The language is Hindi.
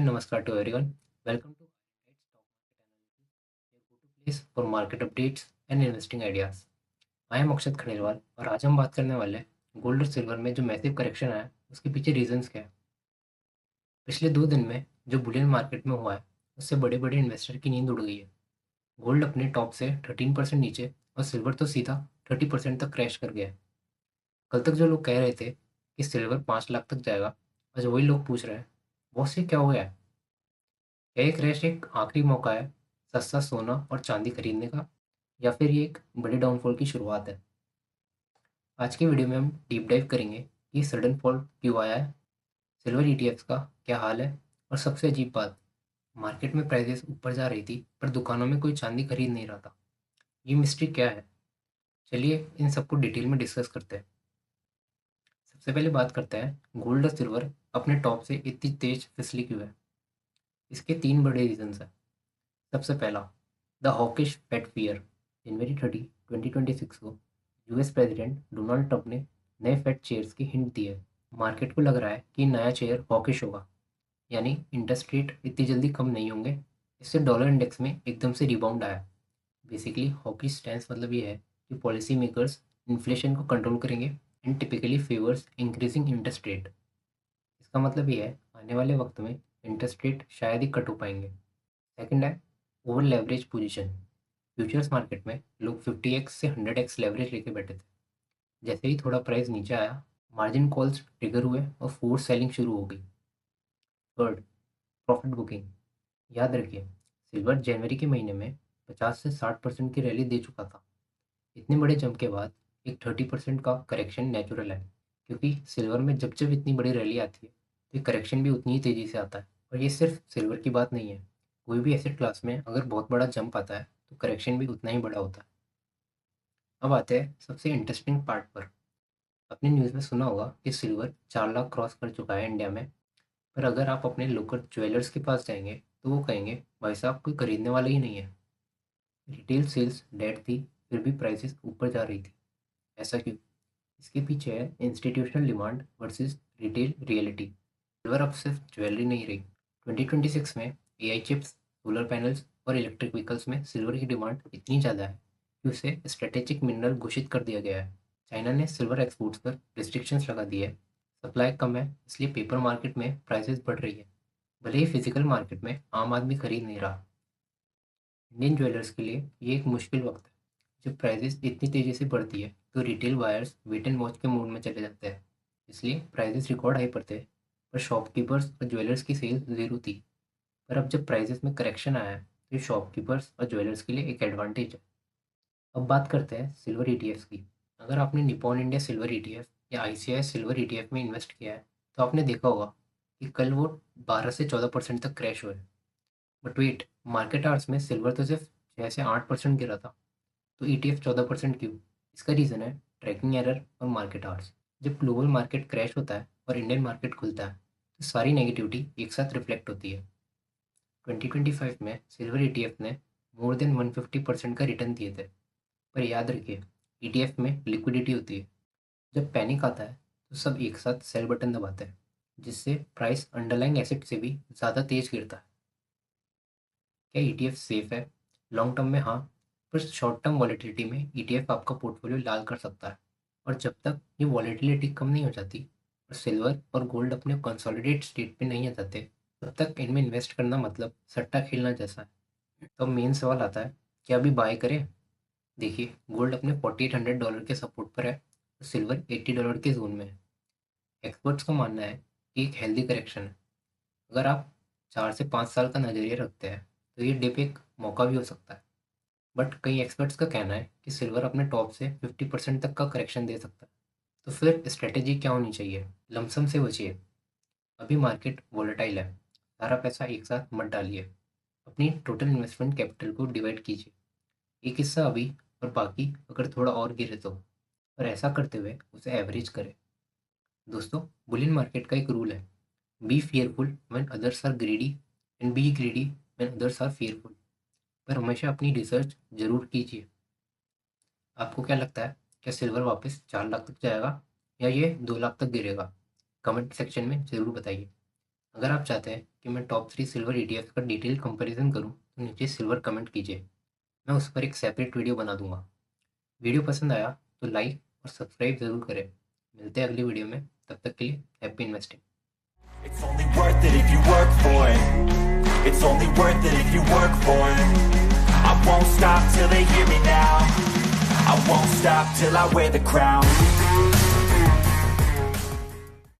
and namaskar to everyone. Welcome to Stock Market Analysis, your go-to place for market updates and investing ideas. I am अक्षत खंडेलवाल और आज हम बात करने वाले हैं गोल्ड और सिल्वर में जो मैसिव करेक्शन आया उसके पीछे रीजंस क्या है। पिछले 2 दिन में जो बुलियन मार्केट में हुआ है उससे बड़े बड़े इन्वेस्टर की नींद उड़ गई है। गोल्ड अपने टॉप से 13% नीचे और सिल्वर तो सीधा 30% तक क्रैश कर गया है। कल तक जो लोग कह रहे थे कि सिल्वर 5 लाख तक जाएगा, आज वही लोग पूछ रहे हैं बहुत से क्या हो गया है। क्या ये क्रैश एक आखिरी मौका है सस्ता सोना और चांदी खरीदने का, या फिर ये एक बड़े डाउनफॉल की शुरुआत है। आज की वीडियो में हम डीप डाइव करेंगे कि सडन फॉल क्यों आया है, सिल्वर ईटीएफ्स का क्या हाल है, और सबसे अजीब बात, मार्केट में प्राइसेस ऊपर जा रही थी पर दुकानों में कोई चांदी खरीद नहीं रहा था। ये मिस्ट्री क्या है, चलिए इन सबको डिटेल में डिस्कस करते हैं। सबसे पहले बात करते हैं गोल्ड और सिल्वर अपने टॉप से इतनी तेज फिसली क्यों है। इसके 3 बड़े रीजंस हैं। सबसे पहला, द हॉकिश फेड फियर। जनवरी 30, 2026 को यूएस प्रेसिडेंट डोनाल्ड ट्रंप ने नए फेड चेयर्स की हिंट दी है। मार्केट को लग रहा है कि नया चेयर हॉकिश होगा, यानी इंटरेस्ट रेट इतनी जल्दी कम नहीं होंगे। इससे डॉलर इंडेक्स में एकदम से रिबाउंड आया। बेसिकली हॉकिश स्टैंस मतलब ये है कि पॉलिसी मेकर्स इन्फ्लेशन को कंट्रोल करेंगे and typically favours increasing interest rate. इसका मतलब ये है आने वाले वक्त में इंटरेस्ट रेट शायद ही कट हो पाएंगे। सेकंड है over leverage position. Futures market में लोग 50x से 100x लेवरेज लेके बैठे थे। जैसे ही थोड़ा प्राइस नीचे आया, मार्जिन कॉल्स ट्रिगर हुए और फोर्स सेलिंग शुरू हो गई। Third, profit booking. याद रखिए, सिल्वर जनवरी के महीने में 50 से 60% की रैली दे चुका था। इतने बड़े जंप के बाद एक 30% का करेक्शन नेचुरल है, क्योंकि सिल्वर में जब जब इतनी बड़ी रैली आती है तो करेक्शन भी उतनी ही तेज़ी से आता है। और ये सिर्फ सिल्वर की बात नहीं है, कोई भी एसेट क्लास में अगर बहुत बड़ा जंप आता है तो करेक्शन भी उतना ही बड़ा होता है। अब आते हैं सबसे इंटरेस्टिंग पार्ट पर। आपने न्यूज़ में सुना होगा कि सिल्वर 4 लाख क्रॉस कर चुका है इंडिया में। पर अगर आप अपने लोकल ज्वेलर्स के पास जाएंगे तो वो कहेंगे भाई साहब कोई खरीदने वाला ही नहीं है। रिटेल सेल्स डेड थी, फिर भी प्राइसेस ऊपर जा रही थी। ऐसा क्यों? इसके पीछे है institutional demand versus retail reality. Silver अब सिर्फ ज्वेलरी नहीं रही। 2026 में एआई चिप्स, सोलर पैनल्स और इलेक्ट्रिक व्हीकल्स में सिल्वर की डिमांड इतनी ज़्यादा है कि उसे स्ट्रेटेजिक मिनरल घोषित कर दिया गया है। चाइना ने सिल्वर एक्सपोर्ट्स पर रिस्ट्रिक्शंस लगा दी है। सप्लाई कम है, इसलिए पेपर मार्केट में प्राइसेस बढ़ रही है, भले ही फिजिकल मार्केट में आम आदमी खरीद नहीं रहा। इंडियन ज्वेलर्स के लिए ये एक मुश्किल वक्त है। जब प्राइसेस इतनी तेज़ी से बढ़ती है तो retail buyers wait and watch के मूड में चले जाते हैं, इसलिए प्राइसेस रिकॉर्ड हाई पर थे। पर शॉपकीपर्स और ज्वेलर्स की सेल ज़ीरो थी। पर अब जब प्राइसेस में करेक्शन आया है तो ये शॉपकीपर्स और ज्वेलर्स के लिए एक एडवांटेज है। अब बात करते हैं सिल्वर ईटीएफ्स की। अगर आपने निपॉन इंडिया सिल्वर ईटीएफ या आईसीआई सिल्वर ईटीएफ में इन्वेस्ट किया है तो आपने देखा होगा कि कल वो 12 से 14% तक क्रैश हुए। बट वेट, मार्केट आवर्स में सिल्वर तो सिर्फ 6 से 8% गिरा था, तो ईटीएफ 14% क्यों? इसका रीज़न है ट्रैकिंग एरर और मार्केट आवर्स। जब ग्लोबल मार्केट क्रैश होता है और इंडियन मार्केट खुलता है तो सारी नेगेटिविटी एक साथ रिफ्लेक्ट होती है। 2025 में सिल्वर ईटीएफ ने मोर देन 150% का रिटर्न दिए थे। पर याद रखिए, ईटीएफ में लिक्विडिटी होती है। जब पैनिक आता है तो सब एक साथ सेल बटन दबाते हैं, जिससे प्राइस अंडरलाइंग एसेट से भी ज़्यादा तेज गिरता है। क्या ईटीएफ सेफ है? लॉन्ग टर्म में हाँ, पर शॉर्ट टर्म वॉलेटिलिटी में ईटीएफ आपका पोर्टफोलियो लाल कर सकता है। और जब तक ये वॉलेटिलिटी कम नहीं हो जाती और सिल्वर और गोल्ड अपने कंसोलिडेट स्टेट पे नहीं आ जाते, तब तक इनमें इन्वेस्ट करना मतलब सट्टा खेलना जैसा है। तो मेन सवाल आता है, क्या अभी बाय करें? देखिए, गोल्ड अपने $4800 के सपोर्ट पर है और सिल्वर $80 के जोन में है। एक्सपर्ट्स का मानना है कि एक हेल्दी करेक्शन है। अगर आप 4 से 5 साल का नज़रिया रखते हैं तो ये डिप एक मौका भी हो सकता है। बट कई एक्सपर्ट्स का कहना है कि सिल्वर अपने टॉप से 50% तक का करेक्शन दे सकता है। तो फिर स्ट्रेटेजी क्या होनी चाहिए? लमसम से बचिए। अभी मार्केट वोलेटाइल है, सारा पैसा एक साथ मत डालिए। अपनी टोटल इन्वेस्टमेंट कैपिटल को डिवाइड कीजिए, एक हिस्सा अभी और बाकी अगर थोड़ा और गिरे तो। और ऐसा करते हुए उसे एवरेज करें। दोस्तों, बुलियन मार्केट का एक रूल है, B fearful when others are greedy and be greedy when others are fearful। पर हमेशा अपनी रिसर्च जरूर कीजिए। आपको क्या लगता है, क्या सिल्वर वापस 4 लाख तक जाएगा या ये 2 लाख तक गिरेगा? कमेंट सेक्शन में ज़रूर बताइए। अगर आप चाहते हैं कि मैं टॉप 3 सिल्वर ईटीएफ का डिटेल कंपैरिजन करूं, तो नीचे सिल्वर कमेंट कीजिए। मैं उस पर एक सेपरेट वीडियो बना दूंगा। वीडियो पसंद आया तो लाइक और सब्सक्राइब ज़रूर करें। मिलते हैं अगली वीडियो में, तब तक के लिए happy investing. It's only worth it if you work for it. It's only worth it if you work for it. I won't stop till they hear me now. I won't stop till I wear the crown.